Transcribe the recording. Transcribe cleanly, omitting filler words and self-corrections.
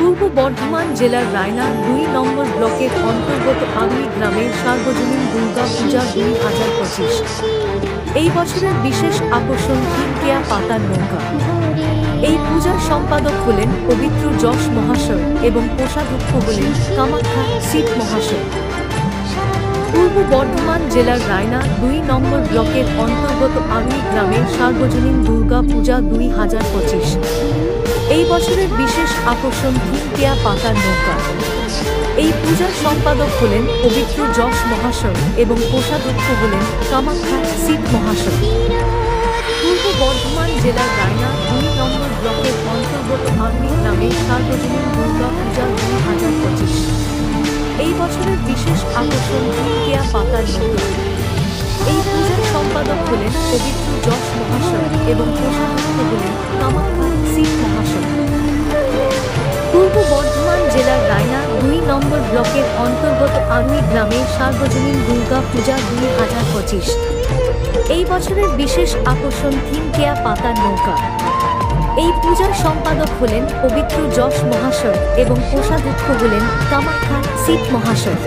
পূর্ব বর্ধমান জেলার রায়না ২ নম্বর ব্লকের অন্তর্গত আগুই গ্রামের সার্বজনীন দুর্গা পূজা ২০২৫। এই বছরের বিশেষ আকর্ষণ তিনকেয়া পাতার নৌকা। এই পূজার সম্পাদক হলেন পবিত্র যশ মহাশয় এবং কোষাধ্যক্ষ হলেন কামাখ্যা সিট মহাশয়। পূর্ব বর্ধমান জেলার রায়না ২ নম্বর ব্লকের অন্তর্গত আগুই গ্রামের সার্বজনীন দুর্গা পূজা ২০২৫। এই বছরের বিশেষ আকর্ষণ তিনকেয়া পাতার নৌকা। এই পূজার সম্পাদক হলেন পবিত্র যশ মহাশয় এবং কোষাধ্যক্ষ হলেন কামাখ্যা সিট মহাশয়। পূর্ব বর্ধমান জেলার রায়না ২ নম্বর ব্লকের অন্তর্গত আগুই গ্রামের সার্বজনীন দুর্গা পূজা ২০২৫। এই বছরের বিশেষ আকর্ষণ তিনকেয়া পাতার নৌকা। এই পূজার সম্পাদক হলেন পবিত্র যশ মহাশয় এবং কোষাধ্যক্ষ হলেন কামাখ্যা সিট মহাশয়। পূর্ব বর্ধমান জেলার রায়না ২ নম্বর ব্লকের অন্তর্গত আগুই গ্রামের সার্বজনীন দুর্গা পূজা ২০২৫। এই বছরের বিশেষ আকর্ষণ তিনকেয়া পাতার নৌকা। এই পূজার সম্পাদক হলেন পবিত্র যশ মহাশয় এবং কোষাধ্যক্ষ হলেন কামাখ্যা সিট মহাশয়।